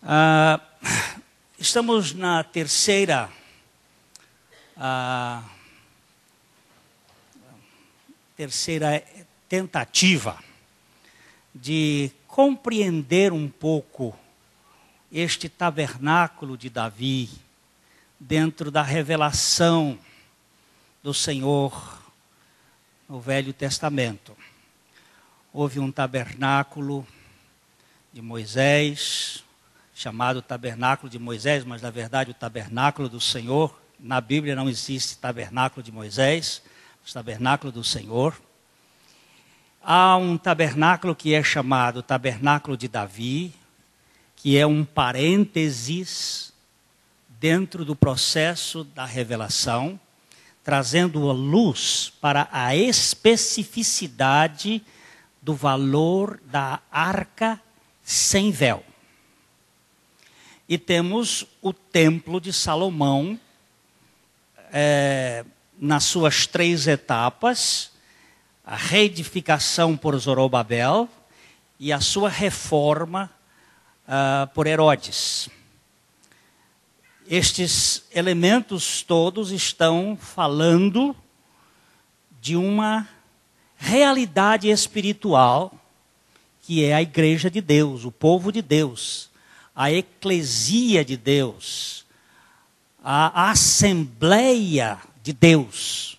Ah, estamos na terceira tentativa de compreender um pouco este tabernáculo de Davi dentro da revelação do Senhor no Velho Testamento. Houve um tabernáculo de Moisés, chamado tabernáculo de Moisés, mas na verdade o tabernáculo do Senhor. Na Bíblia não existe tabernáculo de Moisés, mas tabernáculo do Senhor. Há um tabernáculo que é chamado tabernáculo de Davi, que é um parênteses dentro do processo da revelação, trazendo a luz para a especificidade do valor da arca sem véu. E temos o templo de Salomão, nas suas 3 etapas, a reedificação por Zorobabel e a sua reforma por Herodes. Estes elementos todos estão falando de uma realidade espiritual, que é a igreja de Deus, o povo de Deus, a eclesia de Deus, a Assembleia de Deus.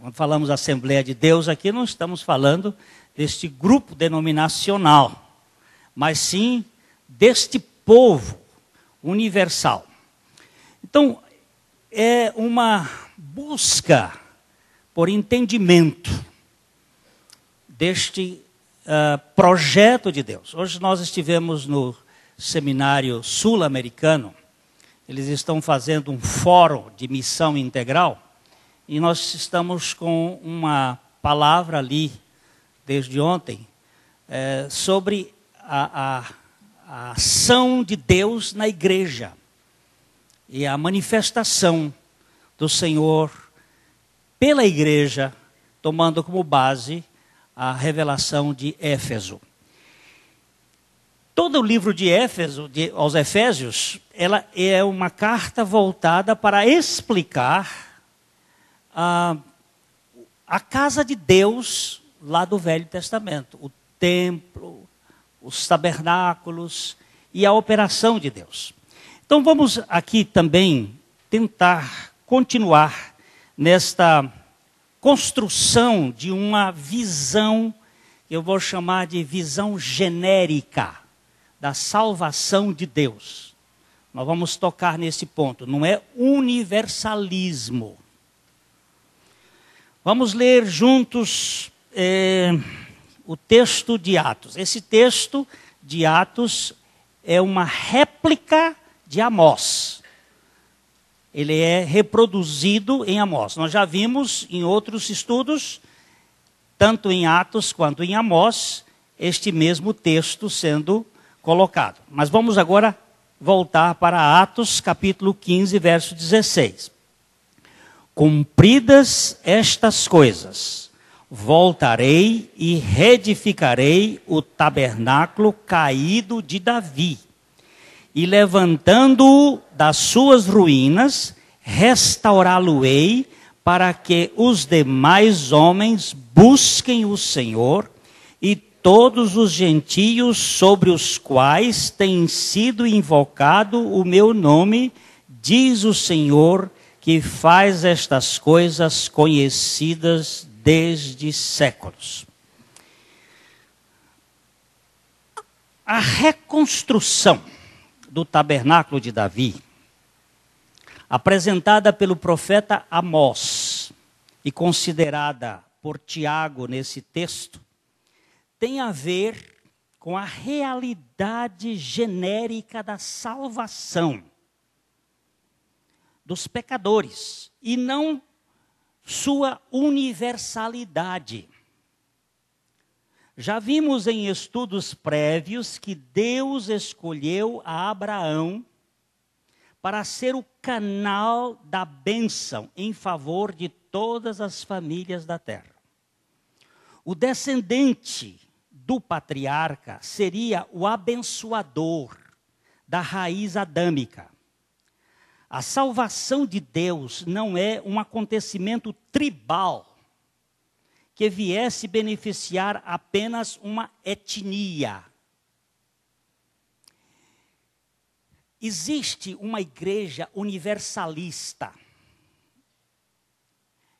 Quando falamos Assembleia de Deus aqui, não estamos falando deste grupo denominacional, mas sim deste povo universal. Então, é uma busca por entendimento deste projeto de Deus. Hoje nós estivemos no seminário sul-americano. Eles estão fazendo um fórum de missão integral e nós estamos com uma palavra ali desde ontem sobre a ação de Deus na igreja e a manifestação do Senhor pela igreja, tomando como base a revelação de Éfeso. Todo o livro de Éfeso, aos Efésios, ela é uma carta voltada para explicar a casa de Deus lá do Velho Testamento, o templo, os tabernáculos e a operação de Deus. Então vamos aqui também tentar continuar nesta construção de uma visão, eu vou chamar de visão genérica da salvação de Deus. Nós vamos tocar nesse ponto, não é universalismo. Vamos ler juntos o texto de Atos. Esse texto de Atos é uma réplica de Amós. Ele é reproduzido em Amós. Nós já vimos em outros estudos, tanto em Atos quanto em Amós, este mesmo texto sendo colocado. Mas vamos agora voltar para Atos, capítulo 15, verso 16. Cumpridas estas coisas, voltarei e reedificarei o tabernáculo caído de Davi, e levantando-o das suas ruínas, restaurá-lo-ei, para que os demais homens busquem o Senhor, e todos os gentios sobre os quais tem sido invocado o meu nome, diz o Senhor, que faz estas coisas conhecidas desde séculos. A reconstrução do tabernáculo de Davi, apresentada pelo profeta Amós e considerada por Tiago nesse texto, tem a ver com a realidade genérica da salvação dos pecadores e não sua universalidade. Já vimos em estudos prévios que Deus escolheu a Abraão para ser o canal da bênção em favor de todas as famílias da terra. O descendente do patriarca seria o abençoador da raiz adâmica. A salvação de Deus não é um acontecimento tribal que viesse beneficiar apenas uma etnia. Existe uma igreja universalista.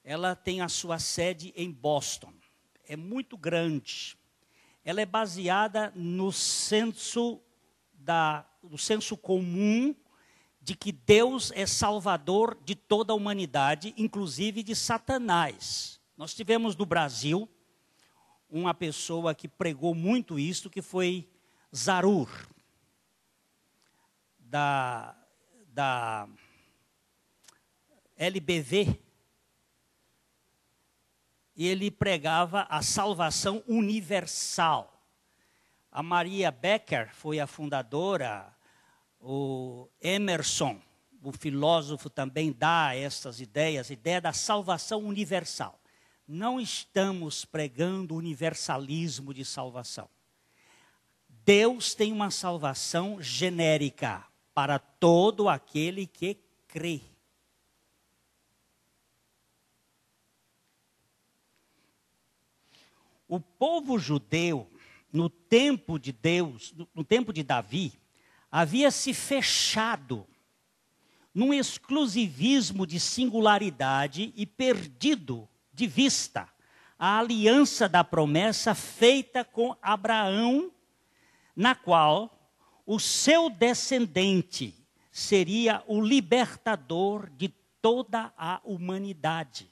Ela tem a sua sede em Boston. É muito grande. Ela é baseada no senso comum de que Deus é salvador de toda a humanidade, inclusive de Satanás. Nós tivemos no Brasil uma pessoa que pregou muito isso, que foi Zarur, da LBV. E ele pregava a salvação universal. A Maria Becker foi a fundadora, o Emerson, o filósofo, também dá estas ideias, a ideia da salvação universal. Não estamos pregando universalismo de salvação. Deus tem uma salvação genérica para todo aquele que crê. O povo judeu, no tempo de Deus, no tempo de Davi, havia se fechado num exclusivismo de singularidade e perdido de vista a aliança da promessa feita com Abraão, na qual o seu descendente seria o libertador de toda a humanidade.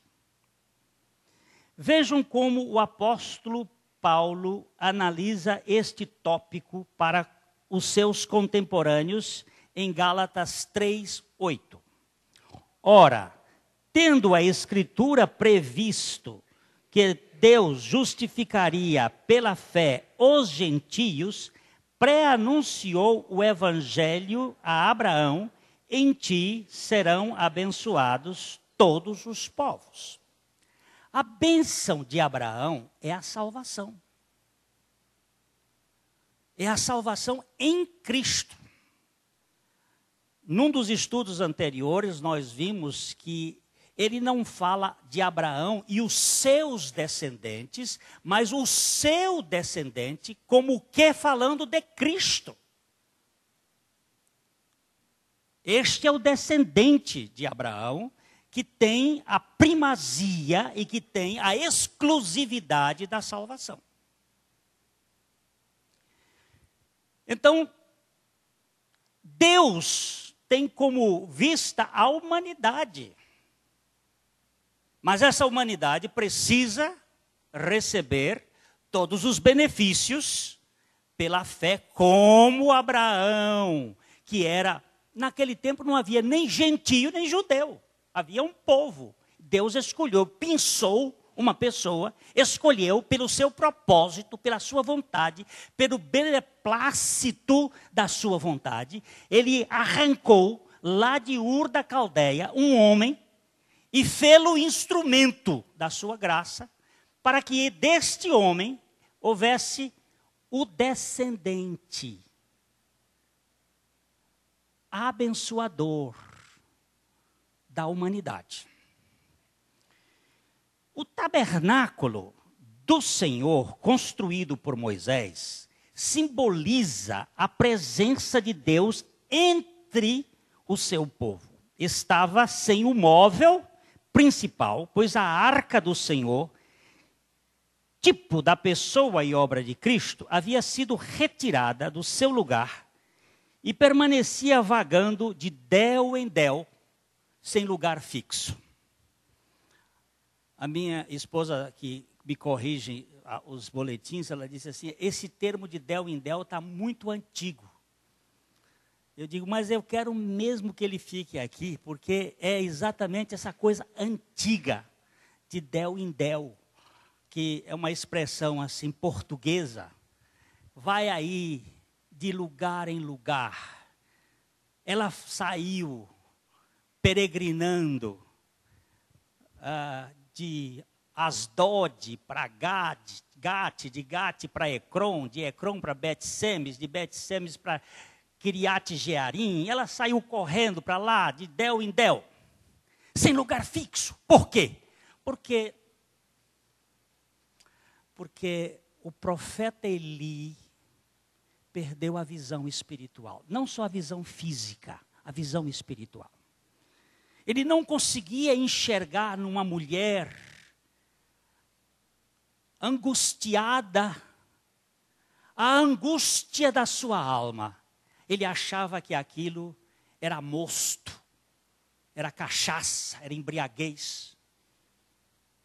Vejam como o apóstolo Paulo analisa este tópico para os seus contemporâneos em Gálatas 3:8. Ora, tendo a Escritura previsto que Deus justificaria pela fé os gentios, pré-anunciou o evangelho a Abraão: em ti serão abençoados todos os povos. A bênção de Abraão é a salvação. É a salvação em Cristo. Num dos estudos anteriores, nós vimos que ele não fala de Abraão e os seus descendentes, mas o seu descendente, como que falando de Cristo. Este é o descendente de Abraão, que tem a primazia e que tem a exclusividade da salvação. Então, Deus tem como vista a humanidade. Mas essa humanidade precisa receber todos os benefícios pela fé, como Abraão, que era, naquele tempo não havia nem gentio nem judeu. Havia um povo. Deus escolheu, pensou uma pessoa, escolheu pelo seu propósito, pela sua vontade, pelo beneplácito da sua vontade. Ele arrancou lá de Ur da Caldeia um homem e fê-lo instrumento da sua graça, para que deste homem houvesse o descendente abençoador da humanidade. O tabernáculo do Senhor, construído por Moisés, simboliza a presença de Deus entre o seu povo. Estava sem o móvel principal, pois a arca do Senhor, tipo da pessoa e obra de Cristo, havia sido retirada do seu lugar e permanecia vagando de del em del, sem lugar fixo. A minha esposa, que me corrige os boletins, ela disse assim: esse termo de del em del está muito antigo. Eu digo, mas eu quero mesmo que ele fique aqui, porque é exatamente essa coisa antiga de del em del, que é uma expressão assim portuguesa. Vai aí de lugar em lugar. Ela saiu peregrinando de Asdod para Gate, de Gate para Ecrom, de Ecrom para Bet-Semes, de Bet-Semes para Kiriat Jearim, ela saiu correndo para lá, de Del em Del, sem lugar fixo. Por quê? Porque o profeta Eli perdeu a visão espiritual. Não só a visão física, a visão espiritual. Ele não conseguia enxergar numa mulher angustiada, a angústia da sua alma. Ele achava que aquilo era mosto, era cachaça, era embriaguez.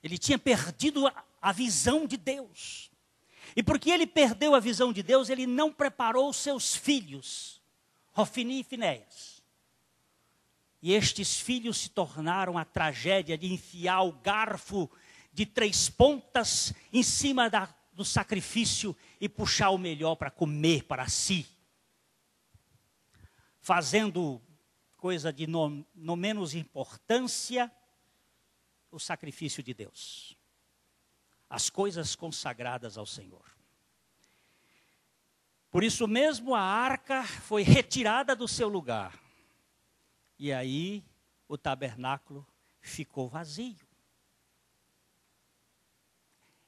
Ele tinha perdido a visão de Deus. E porque ele perdeu a visão de Deus, ele não preparou os seus filhos, Hofni e Finéias. E estes filhos se tornaram a tragédia de enfiar o garfo de 3 pontas em cima do sacrifício e puxar o melhor para comer para si. Fazendo coisa de no menos importância, o sacrifício de Deus. As coisas consagradas ao Senhor. Por isso mesmo a arca foi retirada do seu lugar. E aí o tabernáculo ficou vazio.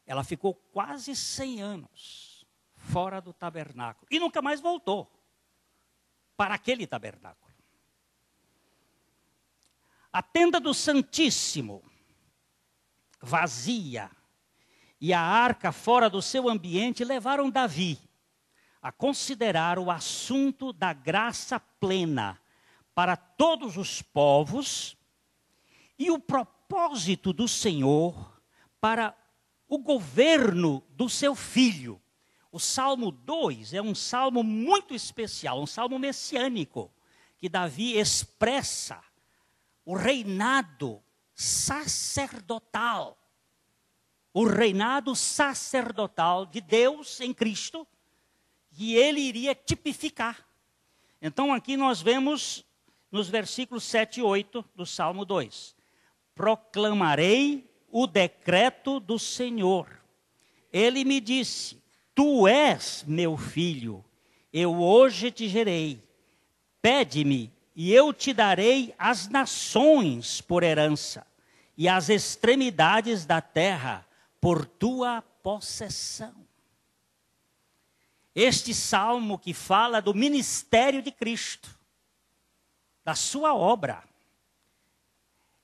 Ela ficou quase 100 anos fora do tabernáculo. E nunca mais voltou para aquele tabernáculo. A tenda do Santíssimo, vazia, e a arca fora do seu ambiente, levaram Davi a considerar o assunto da graça plena para todos os povos e o propósito do Senhor para o governo do seu filho. O Salmo 2 é um salmo muito especial, um salmo messiânico, que Davi expressa o reinado sacerdotal. O reinado sacerdotal de Deus em Cristo, que ele iria tipificar. Então aqui nós vemos nos versículos 7 e 8 do Salmo 2. Proclamarei o decreto do Senhor. Ele me disse, tu és meu filho, eu hoje te gerei. Pede-me e eu te darei as nações por herança e as extremidades da terra por tua possessão. Este salmo que fala do ministério de Cristo, da sua obra,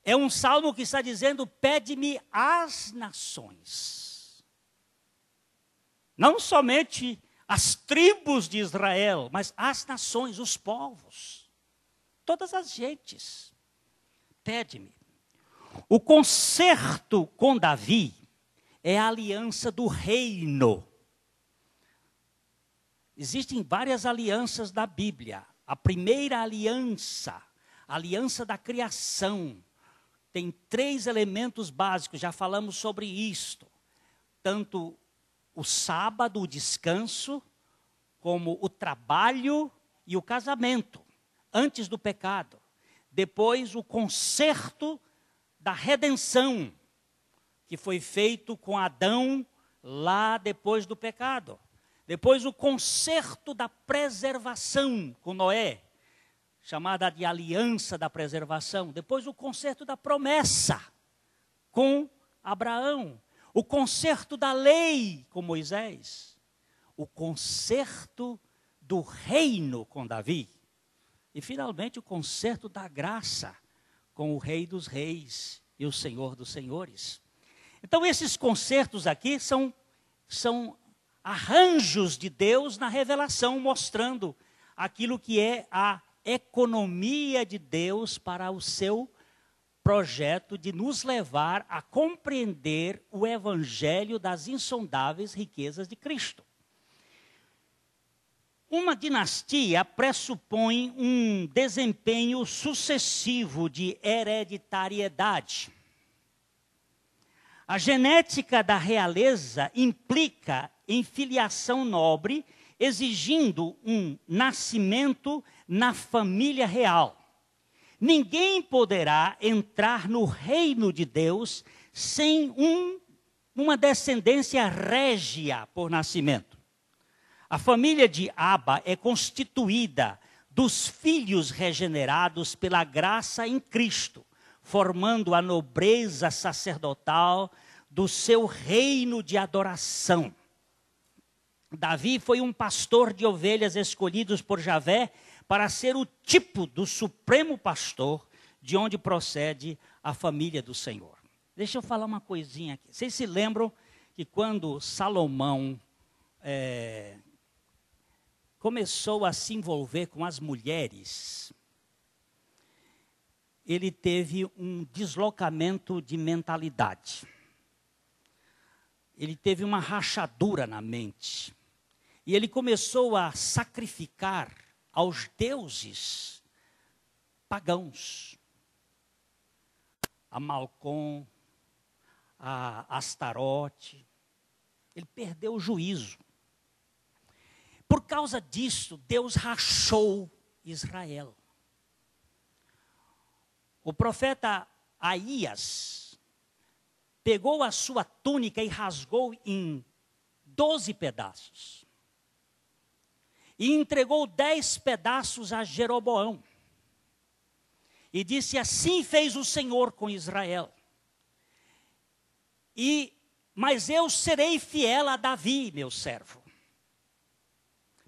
é um salmo que está dizendo, pede-me as nações. Não somente as tribos de Israel, mas as nações, os povos, todas as gentes. Pede-me. O concerto com Davi é a aliança do reino. Existem várias alianças da Bíblia. A primeira aliança, a aliança da criação, tem 3 elementos básicos, já falamos sobre isto. Tanto o sábado, o descanso, como o trabalho e o casamento, antes do pecado. Depois o concerto da redenção, que foi feito com Adão lá depois do pecado. Depois o concerto da preservação com Noé, chamada de aliança da preservação. Depois o concerto da promessa com Abraão. O concerto da lei com Moisés. O concerto do reino com Davi. E finalmente o concerto da graça com o Rei dos Reis e o Senhor dos Senhores. Então esses concertos aqui são arranjos de Deus na revelação, mostrando aquilo que é a economia de Deus para o seu projeto de nos levar a compreender o evangelho das insondáveis riquezas de Cristo. Uma dinastia pressupõe um desempenho sucessivo de hereditariedade. A genética da realeza implica em filiação nobre, exigindo um nascimento na família real. Ninguém poderá entrar no reino de Deus sem uma descendência régia por nascimento. A família de Aba é constituída dos filhos regenerados pela graça em Cristo, formando a nobreza sacerdotal do seu reino de adoração. Davi foi um pastor de ovelhas escolhidos por Javé para ser o tipo do supremo pastor de onde procede a família do Senhor. Deixa eu falar uma coisinha aqui. Vocês se lembram que quando Salomão começou a se envolver com as mulheres, ele teve um deslocamento de mentalidade. Ele teve uma rachadura na mente. E ele começou a sacrificar aos deuses pagãos. A Malcom, a Astarote. Ele perdeu o juízo. Por causa disso, Deus rachou Israel. O profeta Aías pegou a sua túnica e rasgou em 12 pedaços. E entregou 10 pedaços a Jeroboão. E disse: assim fez o Senhor com Israel. Mas eu serei fiel a Davi, meu servo.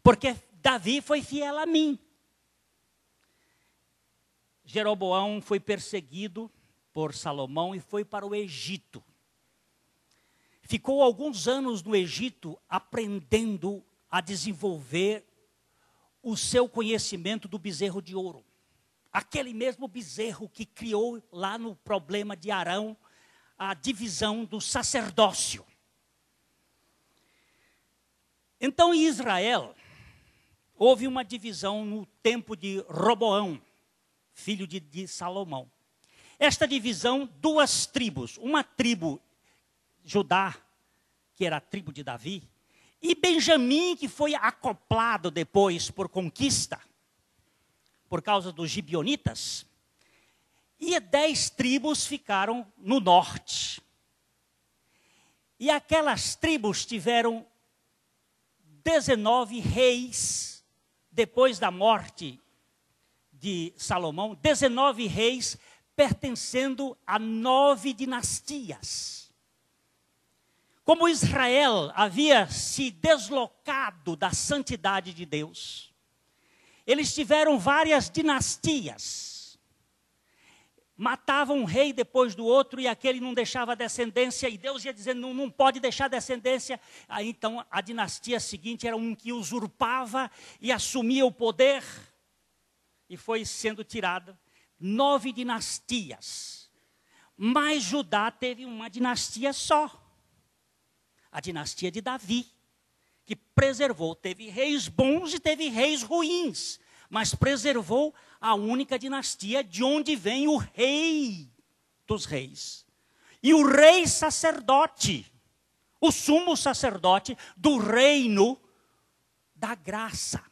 Porque Davi foi fiel a mim. Jeroboão foi perseguido por Salomão e foi para o Egito. Ficou alguns anos no Egito aprendendo a desenvolver o seu conhecimento do bezerro de ouro. Aquele mesmo bezerro que criou lá no problema de Arão a divisão do sacerdócio. Então, em Israel, houve uma divisão no tempo de Roboão, filho de Salomão. Esta divisão, 2 tribos. Uma tribo, Judá, que era a tribo de Davi, e Benjamim, que foi acoplado depois por conquista, por causa dos gibeonitas. E 10 tribos ficaram no norte. E aquelas tribos tiveram 19 reis, depois da morte de Salomão, 19 reis pertencendo a 9 dinastias. Como Israel havia se deslocado da santidade de Deus, eles tiveram várias dinastias. Matavam um rei depois do outro e aquele não deixava descendência. E Deus ia dizendo, não pode deixar descendência. Aí então a dinastia seguinte era um que usurpava e assumia o poder. E foi sendo tirada 9 dinastias. Mas Judá teve uma dinastia só. A dinastia de Davi, que preservou. Teve reis bons e teve reis ruins. Mas preservou a única dinastia de onde vem o rei dos reis. E o rei sacerdote, o sumo sacerdote do reino da graça.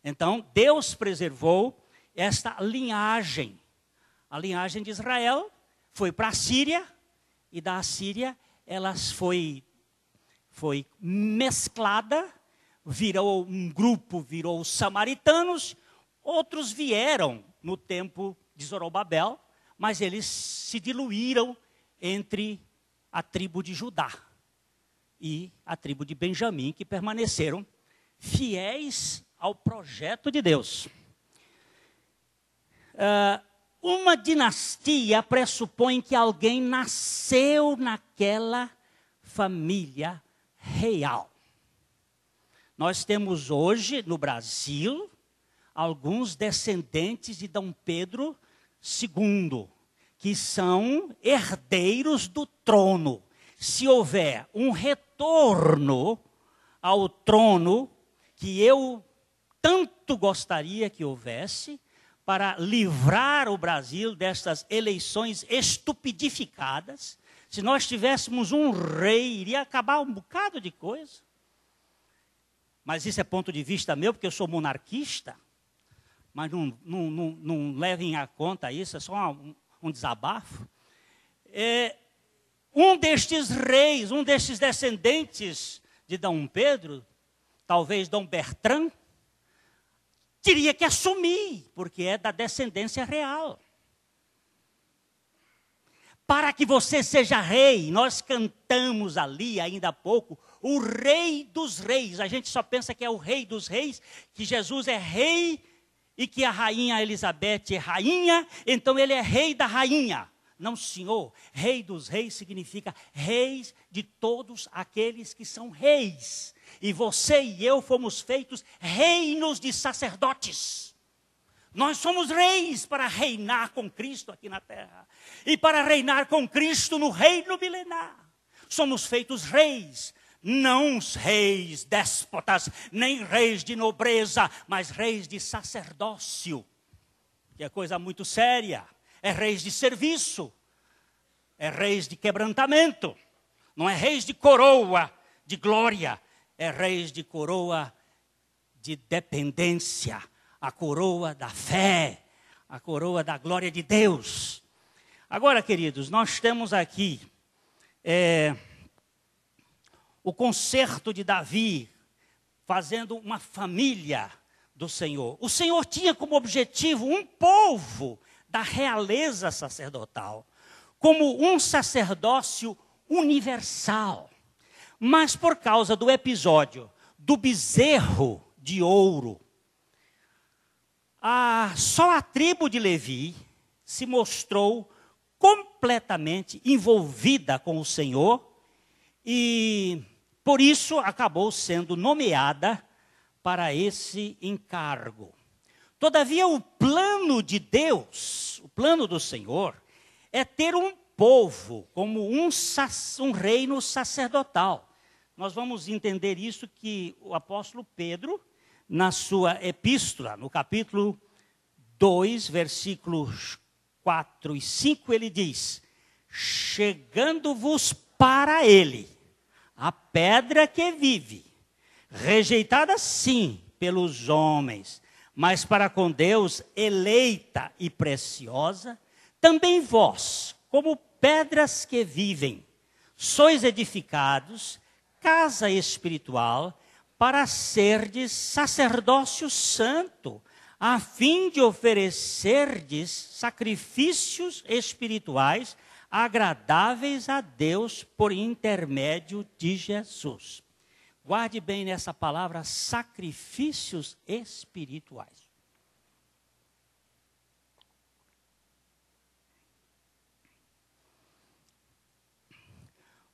Então, Deus preservou esta linhagem. A linhagem de Israel foi para a Síria, e da Síria ela foi mesclada, virou um grupo, virou os samaritanos. Outros vieram no tempo de Zorobabel, mas eles se diluíram entre a tribo de Judá e a tribo de Benjamim, que permaneceram fiéis ao projeto de Deus. Uma dinastia pressupõe que alguém nasceu naquela família real. Nós temos hoje no Brasil alguns descendentes de Dom Pedro II, que são herdeiros do trono. Se houver um retorno ao trono, que eu tanto gostaria que houvesse, para livrar o Brasil destas eleições estupidificadas, se nós tivéssemos um rei, iria acabar um bocado de coisa. Mas isso é ponto de vista meu, porque eu sou monarquista. Mas não levem a conta isso, é só um desabafo. Um destes reis, um destes descendentes de Dom Pedro, talvez Dom Bertrand, teria que assumir, porque é da descendência real. Para que você seja rei, nós cantamos ali ainda há pouco, o rei dos reis. A gente só pensa que é o rei dos reis, que Jesus é rei e que a rainha Elizabeth é rainha, então ele é rei da rainha. Não, senhor, rei dos reis significa reis de todos aqueles que são reis. E você e eu fomos feitos reinos de sacerdotes. Nós somos reis para reinar com Cristo aqui na terra. E para reinar com Cristo no reino milenar. Somos feitos reis. Não reis déspotas, nem reis de nobreza, mas reis de sacerdócio. Que é coisa muito séria. É reis de serviço. É reis de quebrantamento. Não é reis de coroa, de glória. É reis de coroa de dependência. A coroa da fé, a coroa da glória de Deus. Agora, queridos, nós temos aqui o concerto de Davi, fazendo uma família do Senhor. O Senhor tinha como objetivo um povo da realeza sacerdotal, como um sacerdócio universal. Mas por causa do episódio do bezerro de ouro, só a tribo de Levi se mostrou completamente envolvida com o Senhor e, por isso, acabou sendo nomeada para esse encargo. Todavia, o plano de Deus, o plano do Senhor, é ter um povo como um reino sacerdotal. Nós vamos entender isso que o apóstolo Pedro, na sua epístola, no capítulo 2, versículos 4 e 5, ele diz: chegando-vos para ele, a pedra que vive, rejeitada sim pelos homens, mas para com Deus eleita e preciosa, também vós, como pedras que vivem, sois edificados, casa espiritual, para serdes sacerdócio santo, a fim de oferecerdes sacrifícios espirituais agradáveis a Deus por intermédio de Jesus. Guarde bem nessa palavra, sacrifícios espirituais.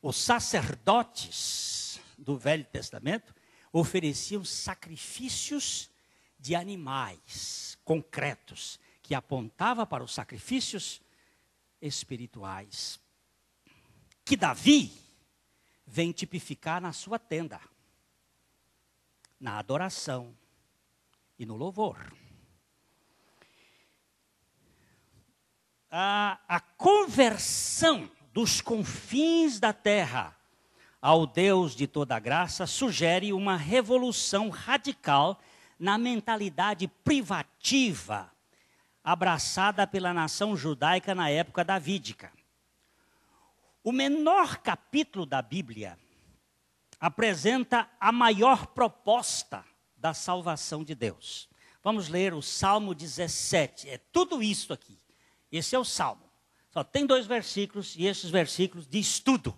Os sacerdotes do Velho Testamento ofereciam sacrifícios de animais concretos, que apontava para os sacrifícios espirituais, que Davi vem tipificar na sua tenda, na adoração e no louvor. A conversão dos confins da terra ao Deus de toda graça sugere uma revolução radical na mentalidade privativa abraçada pela nação judaica na época davídica. O menor capítulo da Bíblia apresenta a maior proposta da salvação de Deus. Vamos ler o Salmo 17, é tudo isso aqui. Esse é o Salmo. Só tem 2 versículos e esses versículos diz tudo.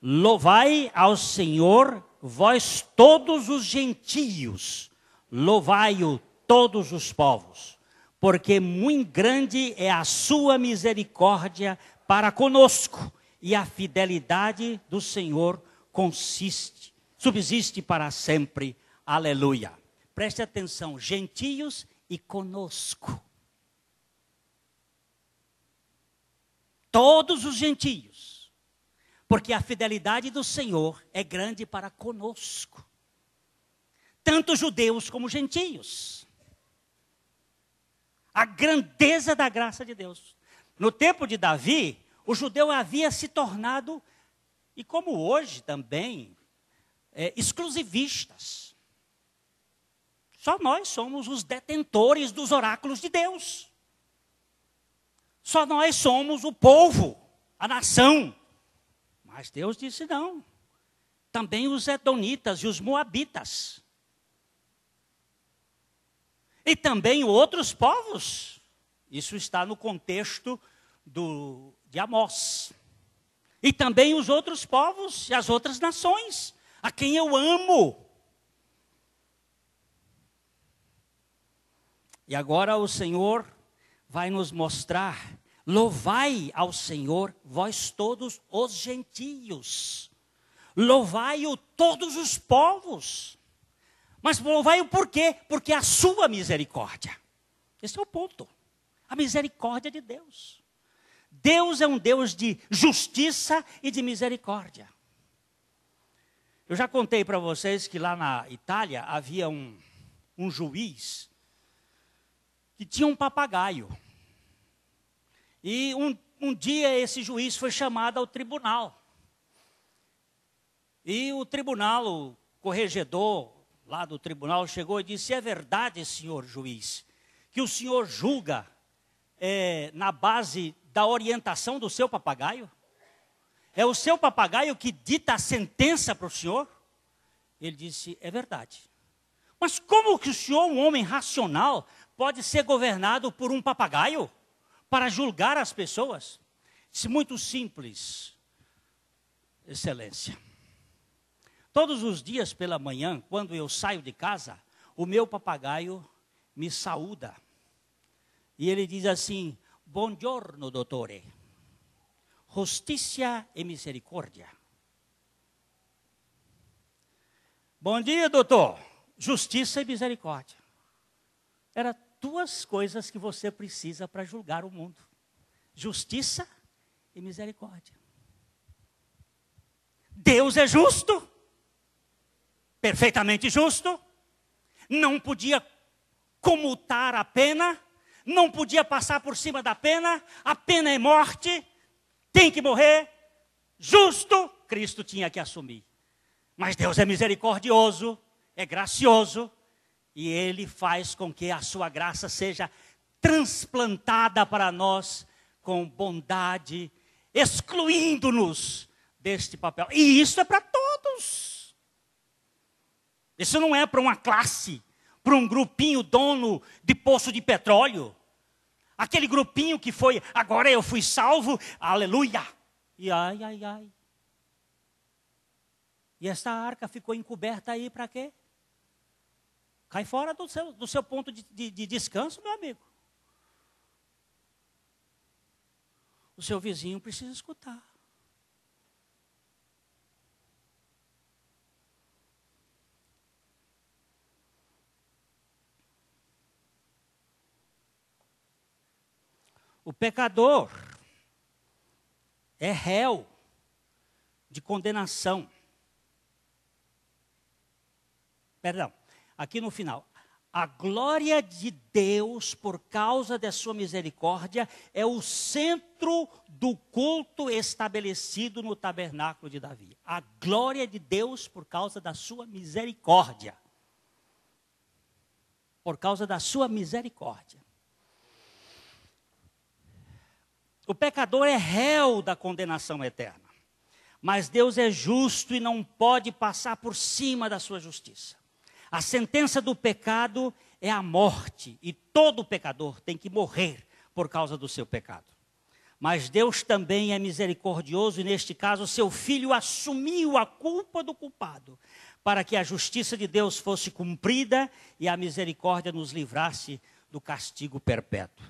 Louvai ao Senhor, vós todos os gentios, louvai-o todos os povos, porque muito grande é a sua misericórdia para conosco, e a fidelidade do Senhor subsiste para sempre. Aleluia. Preste atenção, gentios e conosco. Todos os gentios, porque a fidelidade do Senhor é grande para conosco. Tanto judeus como gentios. A grandeza da graça de Deus. No tempo de Davi, o judeu havia se tornado, e como hoje também, exclusivistas. Só nós somos os detentores dos oráculos de Deus. Só nós somos o povo, a nação. Mas Deus disse não. Também os edonitas e os moabitas. E também outros povos. Isso está no contexto de Amós. E também os outros povos e as outras nações, a quem eu amo. E agora o Senhor vai nos mostrar: louvai ao Senhor, vós todos os gentios. Louvai-o todos os povos. Mas louvai-o por quê? Porque a sua misericórdia. Esse é o ponto. A misericórdia de Deus. Deus é um Deus de justiça e de misericórdia. Eu já contei para vocês que lá na Itália havia um juiz que tinha um papagaio. E um dia esse juiz foi chamado ao tribunal. E o tribunal, o corregedor lá do tribunal chegou e disse: é verdade, senhor juiz, que o senhor julga na base da orientação do seu papagaio? É o seu papagaio que dita a sentença para o senhor? Ele disse: é verdade. Mas como que o senhor, um homem racional, pode ser governado por um papagaio para julgar as pessoas? Disse: muito simples, excelência. Todos os dias pela manhã, quando eu saio de casa, o meu papagaio me saúda. E ele diz assim: buongiorno, dottore. Justiça e misericórdia. Bom dia, doutor. Justiça e misericórdia. Eram duas coisas que você precisa para julgar o mundo: justiça e misericórdia. Deus é justo, perfeitamente justo, não podia comutar a pena, não podia passar por cima da pena, a pena é morte, tem que morrer, justo, Cristo tinha que assumir. Mas Deus é misericordioso, é gracioso, e Ele faz com que a sua graça seja transplantada para nós com bondade, excluindo-nos deste papel. E isso é para todos. Isso não é para uma classe, para um grupinho dono de poço de petróleo. Aquele grupinho que foi: agora eu fui salvo, aleluia. E ai, ai, ai. E essa arca ficou encoberta aí para quê? Cai fora do seu ponto de descanso, meu amigo. O seu vizinho precisa escutar. O pecador é réu de condenação. Perdão, aqui no final. A glória de Deus, por causa da sua misericórdia, é o centro do culto estabelecido no tabernáculo de Davi. A glória de Deus por causa da sua misericórdia. Por causa da sua misericórdia. O pecador é réu da condenação eterna. Mas Deus é justo e não pode passar por cima da sua justiça. A sentença do pecado é a morte, e todo pecador tem que morrer por causa do seu pecado. Mas Deus também é misericordioso, e neste caso seu Filho assumiu a culpa do culpado, para que a justiça de Deus fosse cumprida e a misericórdia nos livrasse do castigo perpétuo.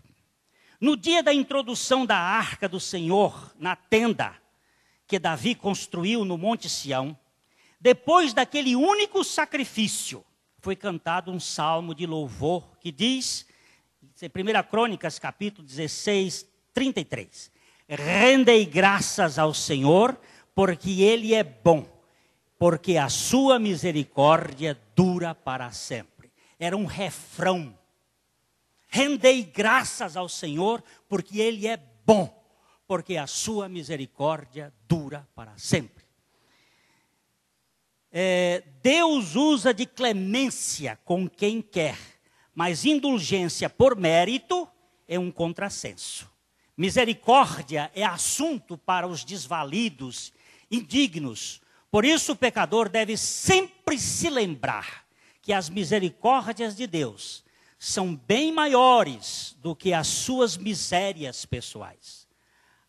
No dia da introdução da arca do Senhor na tenda que Davi construiu no Monte Sião, depois daquele único sacrifício, foi cantado um salmo de louvor que diz, em 1 Crônicas, capítulo 16, 33. Rendei graças ao Senhor, porque Ele é bom, porque a sua misericórdia dura para sempre. Era um refrão. Rendei graças ao Senhor, porque Ele é bom, porque a sua misericórdia dura para sempre. Deus usa de clemência com quem quer, mas indulgência por mérito é um contrassenso. Misericórdia é assunto para os desvalidos, indignos. Por isso o pecador deve sempre se lembrar que as misericórdias de Deus são bem maiores do que as suas misérias pessoais.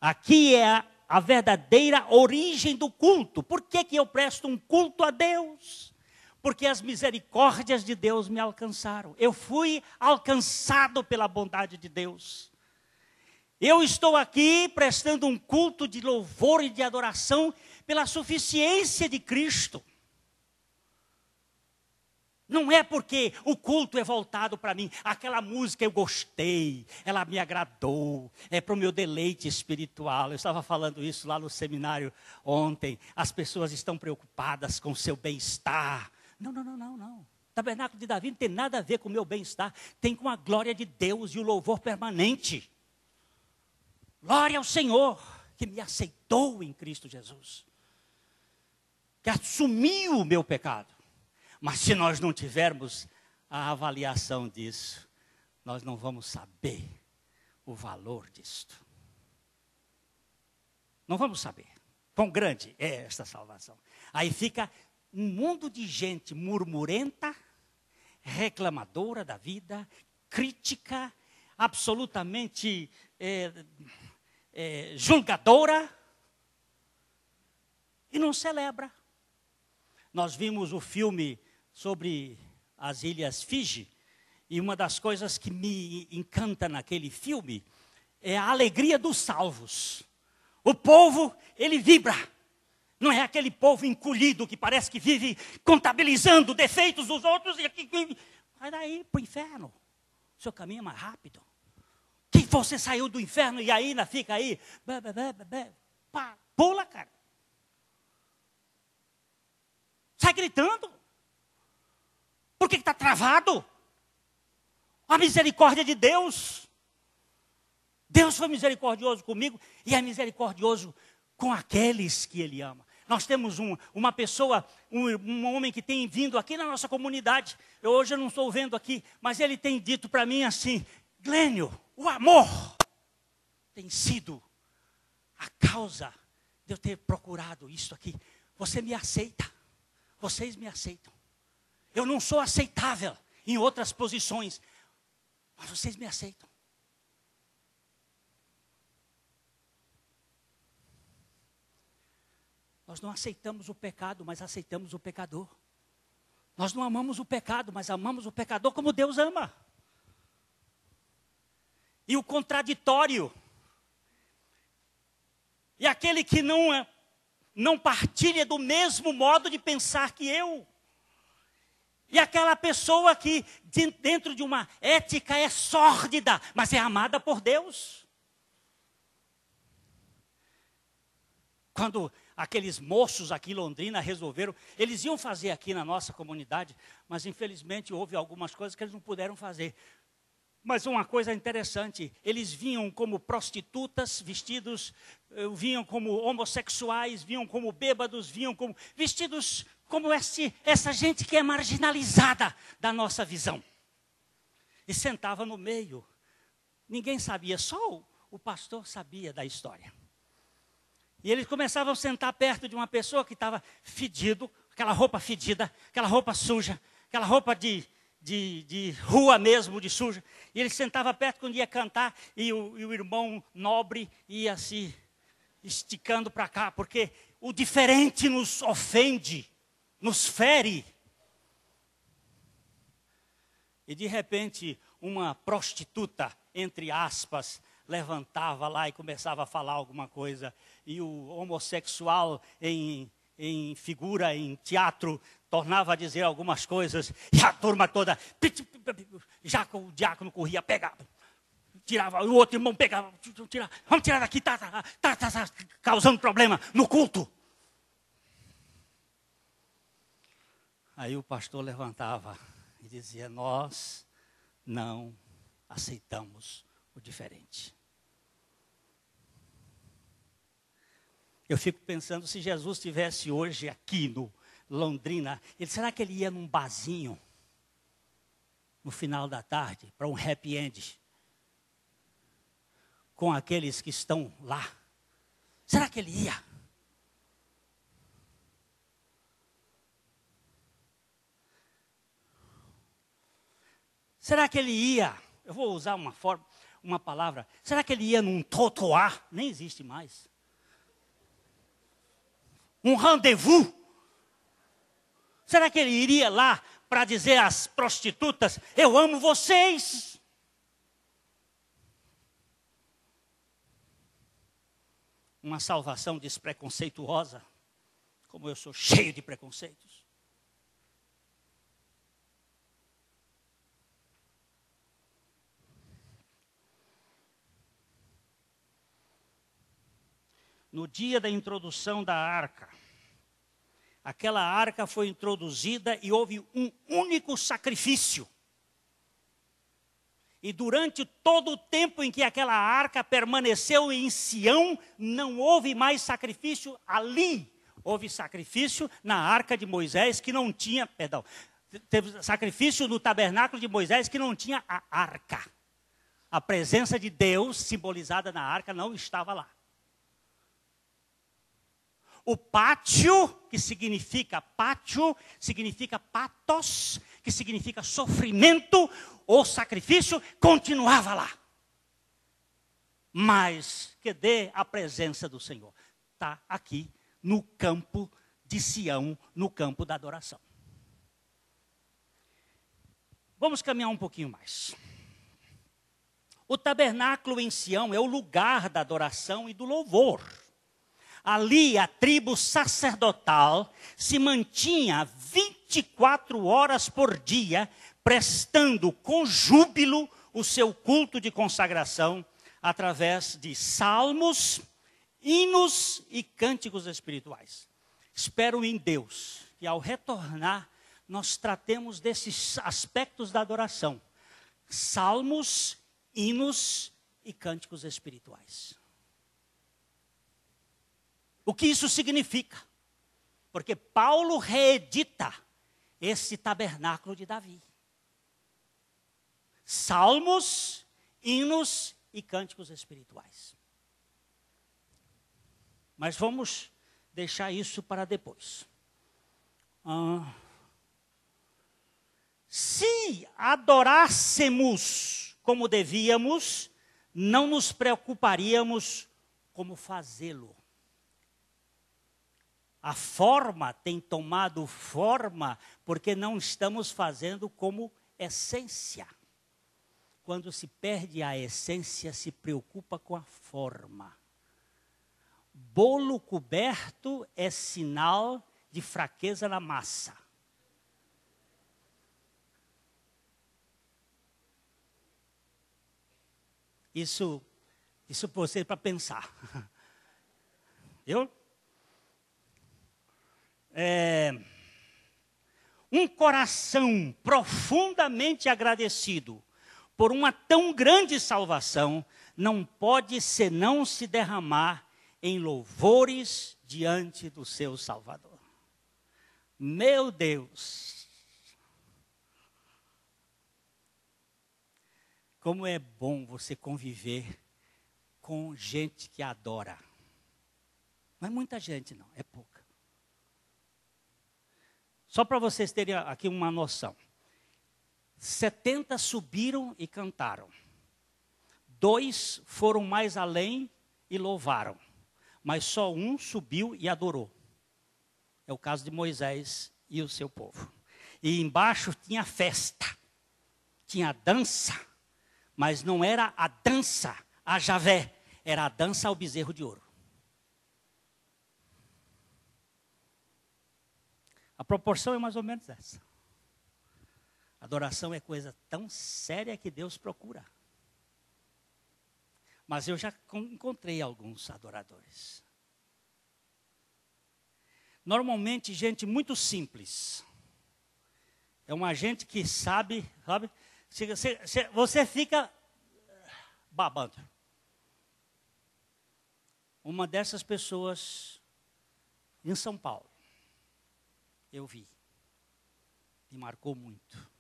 Aqui é a verdadeira origem do culto. Por que eu presto um culto a Deus? Porque as misericórdias de Deus me alcançaram. Eu fui alcançado pela bondade de Deus. Eu estou aqui prestando um culto de louvor e de adoração pela suficiência de Cristo. Não é porque o culto é voltado para mim. Aquela música eu gostei, ela me agradou, é para o meu deleite espiritual. Eu estava falando isso lá no seminário ontem. As pessoas estão preocupadas com o seu bem-estar. Não. O tabernáculo de Davi não tem nada a ver com o meu bem-estar. Tem com a glória de Deus e o louvor permanente. Glória ao Senhor, que me aceitou em Cristo Jesus. Que assumiu o meu pecado. Mas se nós não tivermos a avaliação disso, nós não vamos saber o valor disto. Não vamos saber quão grande é esta salvação. Aí fica um mundo de gente murmurenta, reclamadora da vida, crítica, absolutamente julgadora, e não celebra. Nós vimos o filme sobre as Ilhas Fiji, e uma das coisas que me encanta naquele filme é a alegria dos salvos. O povo, ele vibra. Não é aquele povo encolhido que parece que vive contabilizando defeitos dos outros e vai daí para o inferno. O seu caminho é mais rápido. Que você saiu do inferno e ainda fica aí, pula, cara. Sai gritando. Por que está travado? A misericórdia de Deus. Deus foi misericordioso comigo e é misericordioso com aqueles que Ele ama. Nós temos uma pessoa, um homem que tem vindo aqui na nossa comunidade. Hoje eu não estou vendo aqui, mas ele tem dito para mim assim: Glênio, o amor tem sido a causa de eu ter procurado isso aqui. Você me aceita. Vocês me aceitam. Eu não sou aceitável em outras posições, mas vocês me aceitam. Nós não aceitamos o pecado, mas aceitamos o pecador. Nós não amamos o pecado, mas amamos o pecador como Deus ama. E o contraditório, e aquele que não partilha do mesmo modo de pensar que eu. E aquela pessoa que dentro de uma ética é sórdida, mas é amada por Deus. Quando aqueles moços aqui em Londrina resolveram, eles iam fazer aqui na nossa comunidade, mas infelizmente houve algumas coisas que eles não puderam fazer. Mas uma coisa interessante, eles vinham como prostitutas, vinham como homossexuais, vinham como bêbados, vinham como vestidos como essa gente que é marginalizada da nossa visão. E sentava no meio. Ninguém sabia, só o pastor sabia da história. E eles começavam a sentar perto de uma pessoa que estava fedido, aquela roupa fedida, aquela roupa suja, aquela roupa de rua mesmo, de suja. E ele sentava perto quando ia cantar e o irmão nobre ia se esticando para cá, porque o diferente nos ofende, nos fere. E de repente uma prostituta, entre aspas, levantava lá e começava a falar alguma coisa. E o homossexual em figura, em teatro, tornava a dizer algumas coisas. E a turma toda, já que o diácono corria, pegava, tirava, o outro irmão pegava, vamos tirar daqui, tá causando problema no culto. Aí o pastor levantava e dizia: nós não aceitamos o diferente. Eu fico pensando, se Jesus estivesse hoje aqui no Londrina, será que ele ia num barzinho no final da tarde para um happy end com aqueles que estão lá? Será que ele ia? Será que ele ia, eu vou usar uma palavra, será que ele ia num trottoir? Nem existe mais. Um rendezvous? Será que ele iria lá para dizer às prostitutas, eu amo vocês? Uma salvação despreconceituosa, como eu sou cheio de preconceitos. No dia da introdução da arca, aquela arca foi introduzida e houve um único sacrifício. E durante todo o tempo em que aquela arca permaneceu em Sião, não houve mais sacrifício ali. Houve sacrifício na arca de Moisés que não tinha, teve sacrifício no tabernáculo de Moisés que não tinha a arca. A presença de Deus simbolizada na arca não estava lá. O pátio, que significa pátio, significa patos, que significa sofrimento ou sacrifício, continuava lá. Mas, cadê a presença do Senhor? Está aqui no campo de Sião, no campo da adoração. Vamos caminhar um pouquinho mais. O tabernáculo em Sião é o lugar da adoração e do louvor. Ali a tribo sacerdotal se mantinha 24 horas por dia, prestando com júbilo o seu culto de consagração através de salmos, hinos e cânticos espirituais. Espero em Deus que ao retornar nós tratemos desses aspectos da adoração. Salmos, hinos e cânticos espirituais. O que isso significa? Porque Paulo reedita esse tabernáculo de Davi. Salmos, hinos e cânticos espirituais. Mas vamos deixar isso para depois. Se adorássemos como devíamos, não nos preocuparíamos como fazê-lo. A forma tem tomado forma porque não estamos fazendo como essência. Quando se perde a essência, se preocupa com a forma. Bolo coberto é sinal de fraqueza na massa. Isso por você para pensar. Um coração profundamente agradecido por uma tão grande salvação não pode senão se derramar em louvores diante do seu Salvador. Meu Deus! Como é bom você conviver com gente que adora. Não é muita gente não, é pouca. Só para vocês terem aqui uma noção. 70 subiram e cantaram. 2 foram mais além e louvaram. Mas só um subiu e adorou. É o caso de Moisés e o seu povo. E embaixo tinha festa. Tinha dança. Mas não era a dança a Javé. Era a dança ao bezerro de ouro. A proporção é mais ou menos essa. Adoração é coisa tão séria que Deus procura. Mas eu já encontrei alguns adoradores. Normalmente gente muito simples. É uma gente que sabe? Você fica babando. Uma dessas pessoas em São Paulo. Eu vi. Me marcou muito.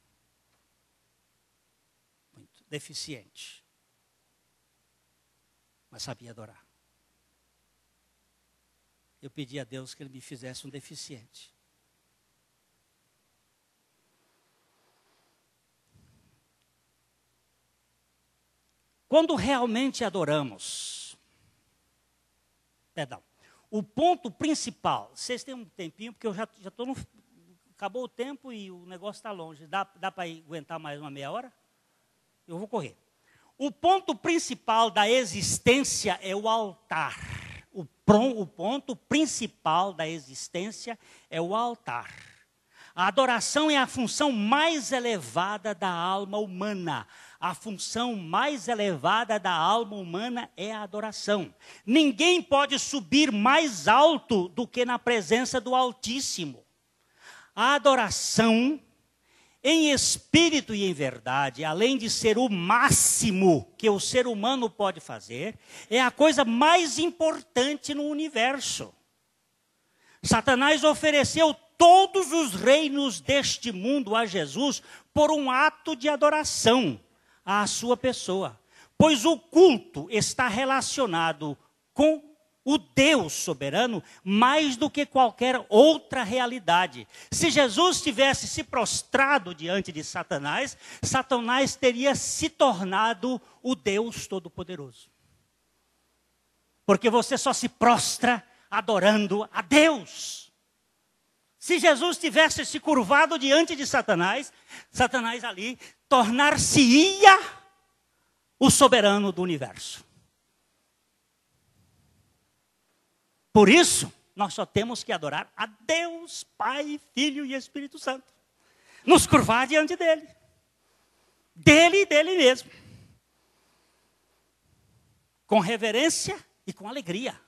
Muito. Deficiente. Mas sabia adorar. Eu pedi a Deus que Ele me fizesse um deficiente. Quando realmente adoramos, perdão, o ponto principal, vocês têm um tempinho, porque eu já estou no... Acabou o tempo e o negócio está longe. Dá para aguentar mais uma meia hora? Eu vou correr. O ponto principal da existência é o altar. O ponto principal da existência é o altar. A adoração é a função mais elevada da alma humana. A função mais elevada da alma humana é a adoração. Ninguém pode subir mais alto do que na presença do Altíssimo. A adoração, em espírito e em verdade, além de ser o máximo que o ser humano pode fazer, é a coisa mais importante no universo. Satanás ofereceu todos os reinos deste mundo a Jesus por um ato de adoração à sua pessoa. Pois o culto está relacionado com o Deus soberano mais do que qualquer outra realidade. Se Jesus tivesse se prostrado diante de Satanás, Satanás teria se tornado o Deus Todo-Poderoso. Porque você só se prostra adorando a Deus. Se Jesus tivesse se curvado diante de Satanás, Satanás ali tornar-se-ia o soberano do universo. Por isso, nós só temos que adorar a Deus, Pai, Filho e Espírito Santo. Nos curvar diante dele. Dele e dele mesmo. Com reverência e com alegria.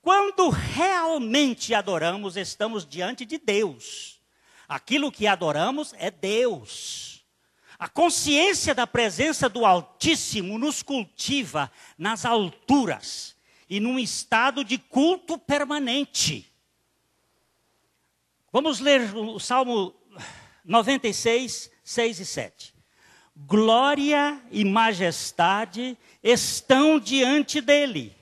Quando realmente adoramos, estamos diante de Deus. Aquilo que adoramos é Deus. A consciência da presença do Altíssimo nos cultiva nas alturas e num estado de culto permanente. Vamos ler o Salmo 96, 6 e 7. Glória e majestade estão diante dele,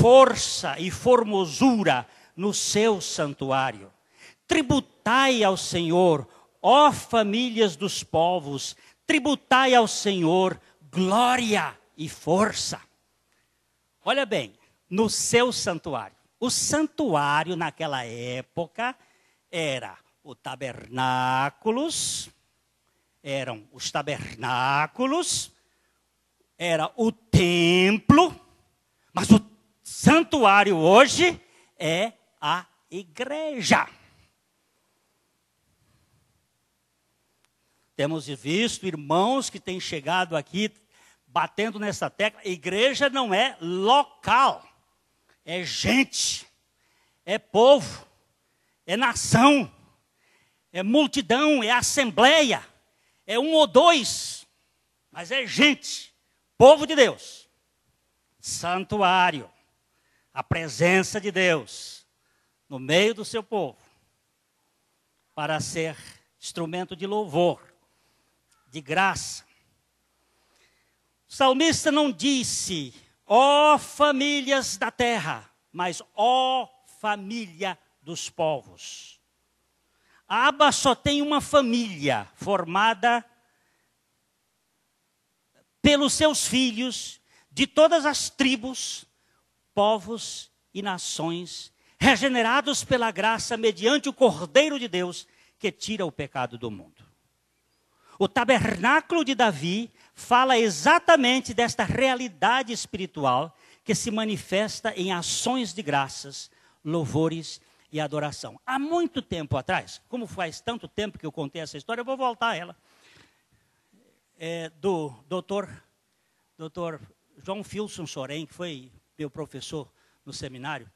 força e formosura no seu santuário. Tributai ao Senhor, ó famílias dos povos, tributai ao Senhor glória e força. Olha bem, no seu santuário. O santuário naquela época era o tabernáculos, eram os tabernáculos, era o templo, mas o santuário hoje é a igreja. Temos visto irmãos que têm chegado aqui batendo nessa tecla. A igreja não é local, é gente, é povo, é nação, é multidão, é assembleia, é um ou dois, mas é gente, povo de Deus, santuário, a presença de Deus no meio do seu povo, para ser instrumento de louvor, de graça. O salmista não disse, ó famílias da terra, mas ó família dos povos. Abba só tem uma família formada pelos seus filhos de todas as tribos, povos e nações, regenerados pela graça mediante o Cordeiro de Deus que tira o pecado do mundo. O tabernáculo de Davi fala exatamente desta realidade espiritual que se manifesta em ações de graças, louvores e adoração. Há muito tempo atrás, como faz tanto tempo que eu contei essa história, eu vou voltar a ela, do doutor João Filson Sorém, que foi meu professor no seminário.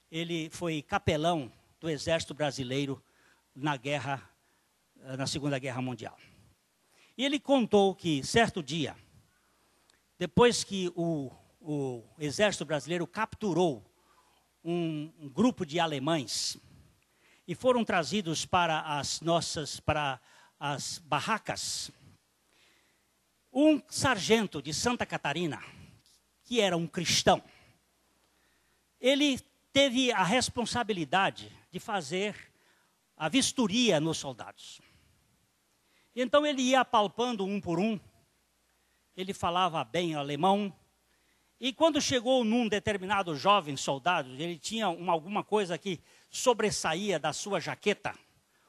Ele foi capelão do Exército Brasileiro na Segunda Guerra Mundial. E ele contou que, certo dia, depois que o Exército Brasileiro capturou um grupo de alemães e foram trazidos para as barracas, um sargento de Santa Catarina, que era um cristão, ele teve a responsabilidade de fazer a vistoria nos soldados. Então ele ia apalpando um por um, ele falava bem alemão. E quando chegou num determinado jovem soldado, ele tinha alguma coisa que sobressaía da sua jaqueta,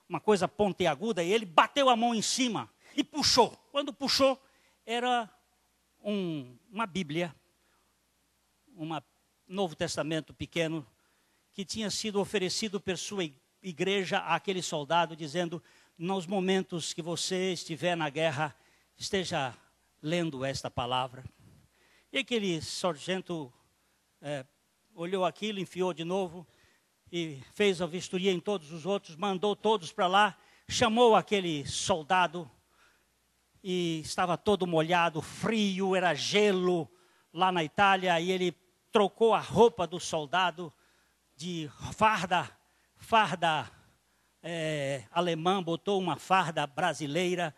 uma coisa pontiaguda, e ele bateu a mão em cima e puxou. Quando puxou, era uma Bíblia, um Novo Testamento pequeno, que tinha sido oferecido por sua igreja àquele soldado, dizendo: nos momentos que você estiver na guerra, esteja lendo esta palavra. E aquele sargento olhou aquilo, enfiou de novo, e fez a vistoria em todos os outros, mandou todos para lá, chamou aquele soldado, e estava todo molhado, frio, era gelo lá na Itália, e ele trocou a roupa do soldado de farda alemã, botou uma farda brasileira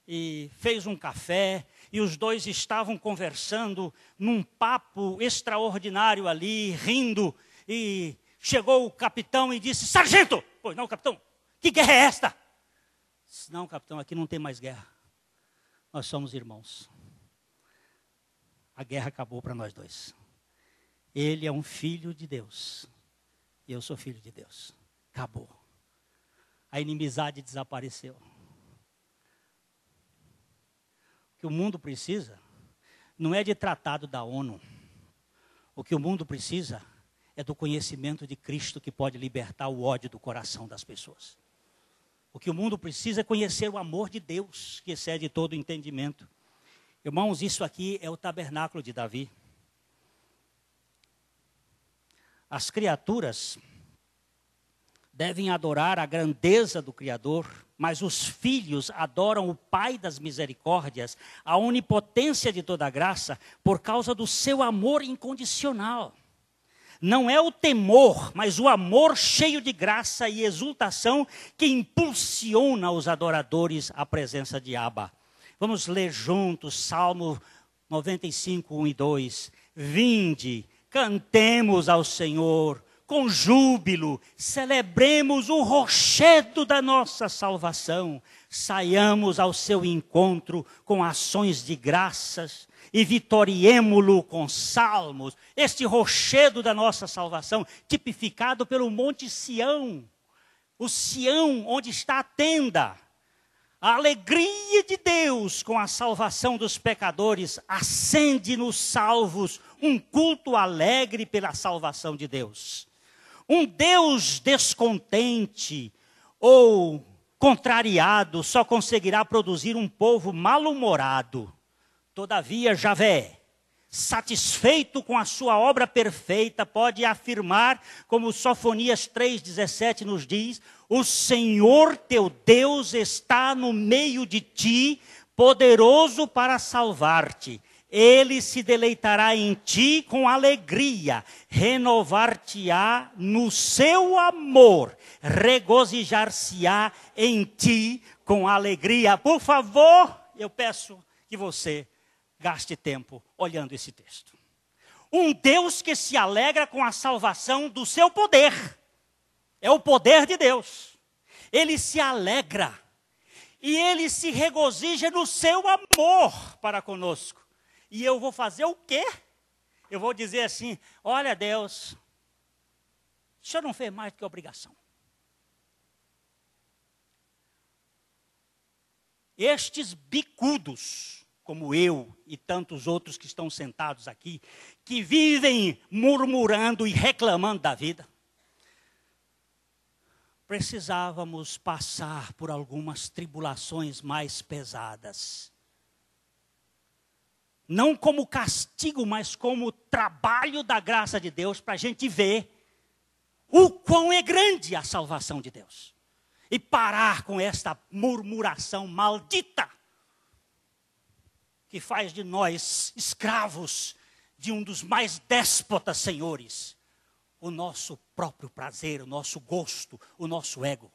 e fez um café, e os dois estavam conversando num papo extraordinário ali, rindo, e chegou o capitão e disse: sargento! Pois não, capitão, que guerra é esta? Disse: não, capitão, aqui não tem mais guerra, nós somos irmãos, a guerra acabou para nós dois. Ele é um filho de Deus, e eu sou filho de Deus. Acabou. A inimizade desapareceu. O que o mundo precisa não é de tratado da ONU. O que o mundo precisa é do conhecimento de Cristo, que pode libertar o ódio do coração das pessoas. O que o mundo precisa é conhecer o amor de Deus, que excede todo o entendimento. Irmãos, isso aqui é o tabernáculo de Davi. As criaturas devem adorar a grandeza do Criador, mas os filhos adoram o Pai das misericórdias, a onipotência de toda a graça, por causa do seu amor incondicional. Não é o temor, mas o amor cheio de graça e exultação que impulsiona os adoradores à presença de Abba. Vamos ler juntos Salmo 95, 1 e 2. Vinde, cantemos ao Senhor com júbilo, celebremos o rochedo da nossa salvação, saiamos ao seu encontro com ações de graças e vitoriemo-lo com salmos. Este rochedo da nossa salvação, tipificado pelo Monte Sião, o Sião onde está a tenda. A alegria de Deus com a salvação dos pecadores acende nos salvos um culto alegre pela salvação de Deus. Um Deus descontente ou contrariado só conseguirá produzir um povo mal-humorado. Todavia, Javé, satisfeito com a sua obra perfeita, pode afirmar, como Sofonias 3,17 nos diz: o Senhor teu Deus está no meio de ti, poderoso para salvar-te. Ele se deleitará em ti com alegria, renovar-te-á no seu amor, regozijar-se-á em ti com alegria. Por favor, eu peço que você gaste tempo olhando esse texto. Um Deus que se alegra com a salvação do seu poder. É o poder de Deus. Ele se alegra e ele se regozija no seu amor para conosco. E eu vou fazer o quê? Eu vou dizer assim: olha, Deus, o Senhor não fez mais do que obrigação. Estes bicudos, como eu e tantos outros que estão sentados aqui, que vivem murmurando e reclamando da vida, precisávamos passar por algumas tribulações mais pesadas. Não como castigo, mas como trabalho da graça de Deus, para a gente ver o quão é grande a salvação de Deus. E parar com esta murmuração maldita, que faz de nós escravos de um dos mais déspotas senhores. O nosso próprio prazer, o nosso gosto, o nosso ego.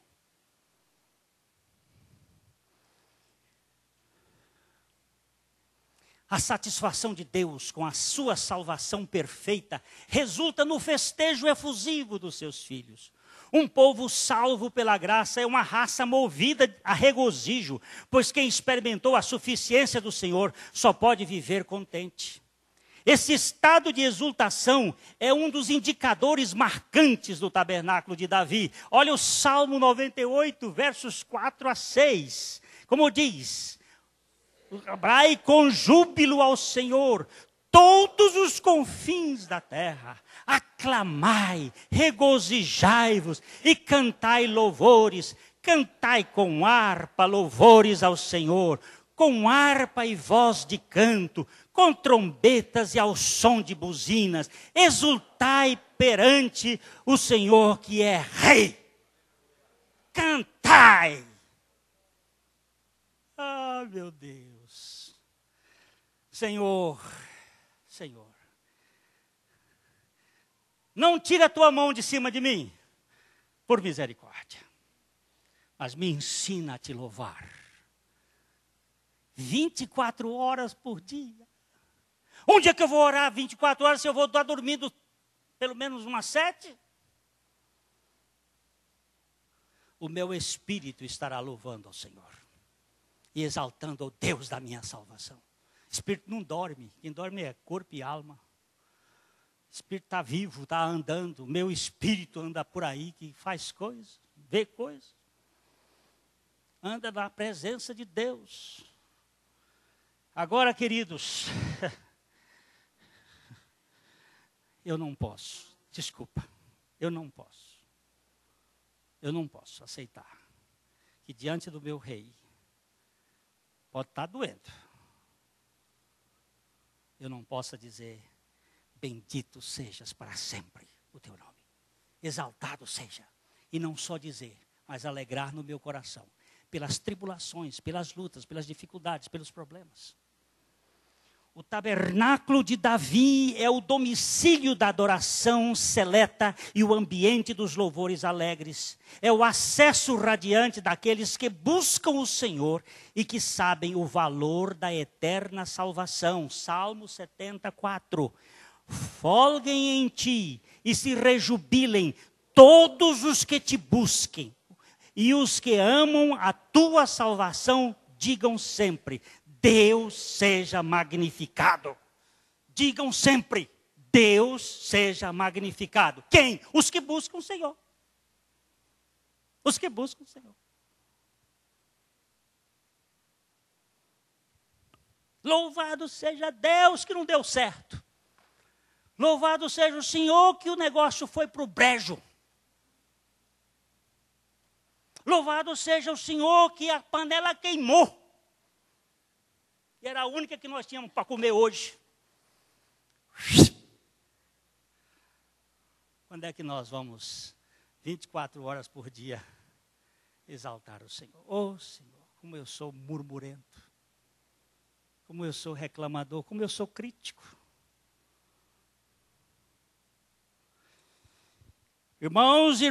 A satisfação de Deus com a sua salvação perfeita resulta no festejo efusivo dos seus filhos. Um povo salvo pela graça é uma raça movida a regozijo, pois quem experimentou a suficiência do Senhor só pode viver contente. Esse estado de exultação é um dos indicadores marcantes do tabernáculo de Davi. Olha o Salmo 98, versos 4 a 6. Como diz: celebrai com júbilo ao Senhor todos os confins da terra. Aclamai, regozijai-vos e cantai louvores. Cantai com harpa louvores ao Senhor, com harpa e voz de canto, com trombetas e ao som de buzinas. Exultai perante o Senhor que é Rei. Cantai. Ah, meu Deus. Senhor, Senhor, não tira a tua mão de cima de mim, por misericórdia, mas me ensina a te louvar. 24 horas por dia. Onde é que eu vou orar 24 horas se eu vou estar dormindo pelo menos umas 7? O meu espírito estará louvando ao Senhor e exaltando ao Deus da minha salvação. Espírito não dorme, quem dorme é corpo e alma. O espírito está vivo, está andando. O meu espírito anda por aí, que faz coisas, vê coisas. Anda na presença de Deus. Agora, queridos, eu não posso, desculpa, eu não posso aceitar que diante do meu rei, pode estar doendo, eu não possa dizer: bendito sejas para sempre o teu nome, exaltado seja, e não só dizer, mas alegrar no meu coração, pelas tribulações, pelas lutas, pelas dificuldades, pelos problemas. O tabernáculo de Davi é o domicílio da adoração seleta e o ambiente dos louvores alegres. É o acesso radiante daqueles que buscam o Senhor e que sabem o valor da eterna salvação. Salmo 74. Folguem em ti e se rejubilem todos os que te busquem. E os que amam a tua salvação digam sempre: Deus seja magnificado. Digam sempre: Deus seja magnificado. Quem? Os que buscam o Senhor. Os que buscam o Senhor. Louvado seja Deus que não deu certo. Louvado seja o Senhor que o negócio foi para o brejo. Louvado seja o Senhor que a panela queimou. E era a única que nós tínhamos para comer hoje. Quando é que nós vamos, 24 horas por dia, exaltar o Senhor? Oh, Senhor, como eu sou murmurento, como eu sou reclamador, como eu sou crítico. Irmãos,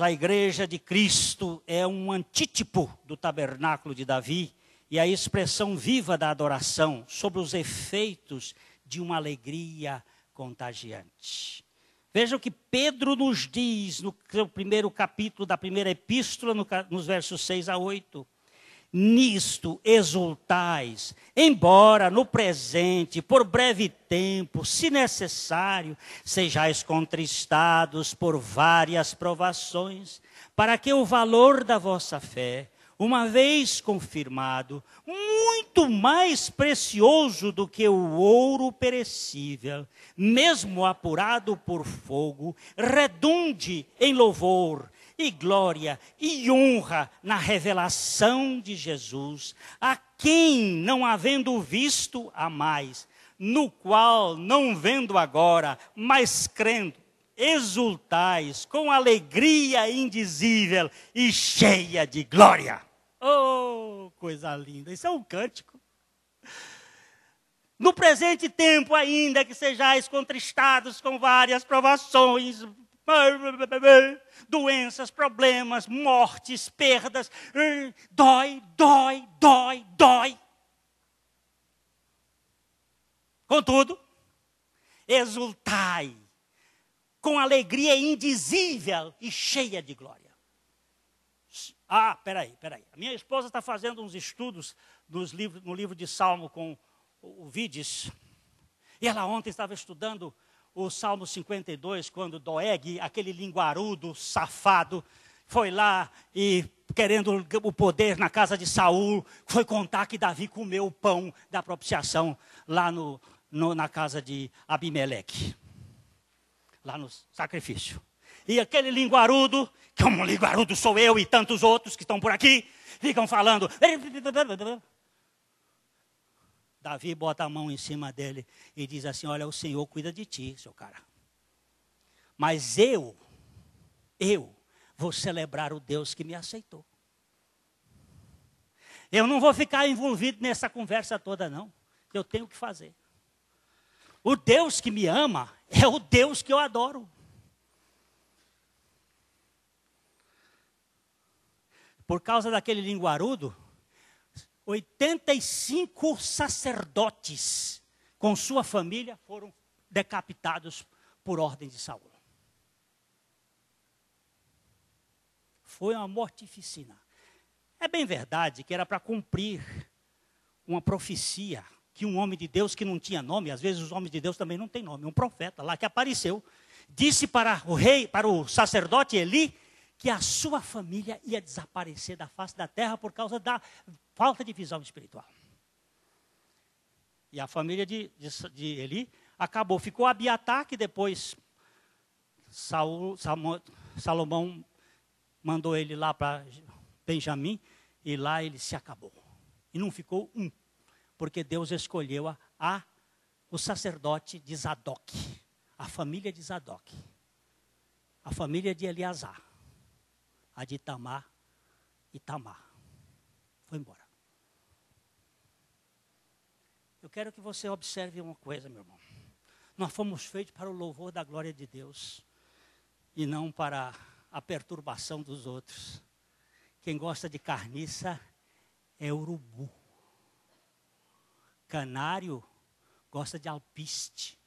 a igreja de Cristo é um antítipo do tabernáculo de Davi e a expressão viva da adoração sobre os efeitos de uma alegria contagiante. Veja o que Pedro nos diz no primeiro capítulo da primeira epístola, nos versos 6 a 8. Nisto exultais, embora no presente, por breve tempo, se necessário, sejais contristados por várias provações, para que o valor da vossa fé, uma vez confirmado, muito mais precioso do que o ouro perecível, mesmo apurado por fogo, redunde em louvor e glória e honra na revelação de Jesus, a quem, não havendo visto, amais, no qual, não vendo agora, mas crendo, exultais com alegria indizível e cheia de glória. Oh, coisa linda, isso é um cântico. No presente tempo ainda que sejais contristados com várias provações, doenças, problemas, mortes, perdas, dói. Contudo, exultai com alegria indizível e cheia de glória. Ah, peraí. A minha esposa está fazendo uns estudos no livro de Salmo com o Vides. E ela ontem estava estudando o Salmo 52, quando Doeg, aquele linguarudo, safado, foi lá e, querendo o poder na casa de Saul, foi contar que Davi comeu o pão da propiciação lá na casa de Abimeleque. Lá no sacrifício. E aquele linguarudo, que um linguarudo sou eu e tantos outros que estão por aqui, ficam falando. Davi bota a mão em cima dele e diz assim: olha, o Senhor cuida de ti, seu cara. Mas eu vou celebrar o Deus que me aceitou. Eu não vou ficar envolvido nessa conversa toda, não. Eu tenho o que fazer. O Deus que me ama é o Deus que eu adoro. Por causa daquele linguarudo, 85 sacerdotes com sua família foram decapitados por ordem de Saul. Foi uma mortificina. É bem verdade que era para cumprir uma profecia que um homem de Deus que não tinha nome, às vezes os homens de Deus também não têm nome, um profeta lá que apareceu, disse para o rei, para o sacerdote Eli, que a sua família ia desaparecer da face da terra por causa da falta de visão espiritual. E a família de Eli acabou. Ficou Abiatar, que depois Salomão mandou ele lá para Benjamim, e lá ele se acabou. E não ficou um, porque Deus escolheu o sacerdote de Zadok, a família de Zadok, a família de Eleazar, a de Itamar e Tamar. Foi embora. Eu quero que você observe uma coisa, meu irmão. Nós fomos feitos para o louvor da glória de Deus e não para a perturbação dos outros. Quem gosta de carniça é urubu. Canário gosta de alpiste.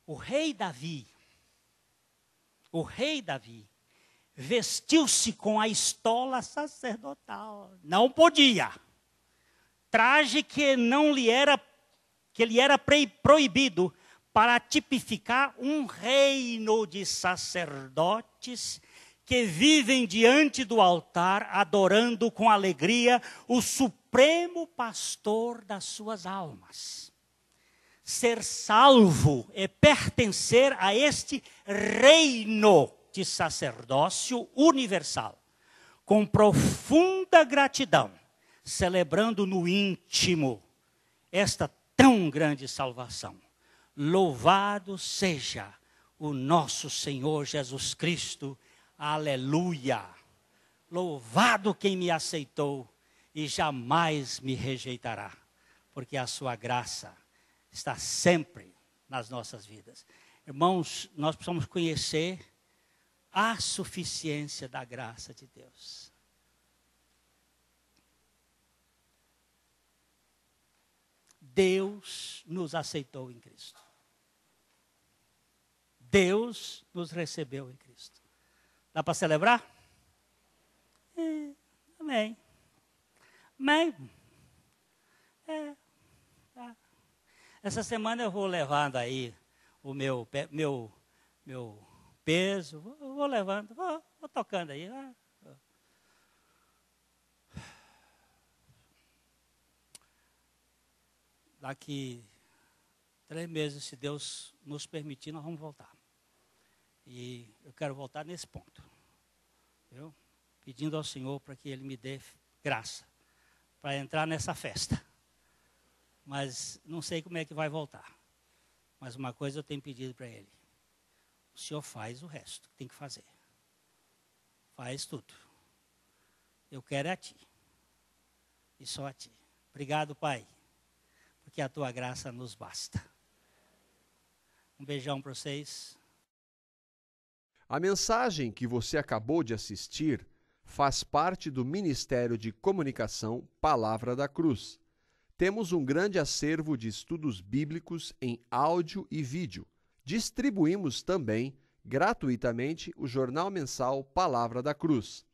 O rei Davi, vestiu-se com a estola sacerdotal. Não podia. Traje que lhe era proibido para tipificar um reino de sacerdotes que vivem diante do altar, adorando com alegria o supremo pastor das suas almas. Ser salvo é pertencer a este reino de sacerdócio universal, com profunda gratidão, celebrando no íntimo esta tão grande salvação. Louvado seja o nosso Senhor Jesus Cristo. Aleluia! Louvado quem me aceitou e jamais me rejeitará, porque a sua graça está sempre nas nossas vidas. Irmãos, nós precisamos conhecer a suficiência da graça de Deus. Deus nos aceitou em Cristo. Deus nos recebeu em Cristo. Dá para celebrar? Amém. Amém. Tá. Essa semana eu vou levando aí o meu peso, vou levando, vou tocando aí. Daqui 3 meses, se Deus nos permitir, nós vamos voltar. E eu quero voltar nesse ponto. Viu? Pedindo ao Senhor para que Ele me dê graça para entrar nessa festa. Mas não sei como é que vai voltar. Mas uma coisa eu tenho pedido para Ele. O Senhor faz o resto que tem que fazer. Faz tudo. Eu quero é a Ti. E só a Ti. Obrigado, Pai. Porque a Tua graça nos basta. Um beijão para vocês. A mensagem que você acabou de assistir faz parte do Ministério de Comunicação Palavra da Cruz. Temos um grande acervo de estudos bíblicos em áudio e vídeo. Distribuímos também, gratuitamente, o jornal mensal Palavra da Cruz.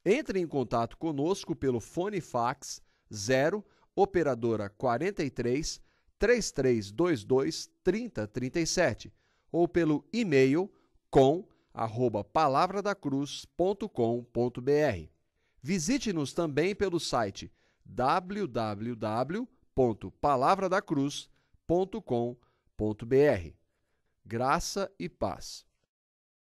Entre em contato conosco pelo fone fax 0 operadora 43 3322 3037 ou pelo e-mail com@palavradacruz.com.br. Visite-nos também pelo site www.palavradacruz.com.br. Graça e paz.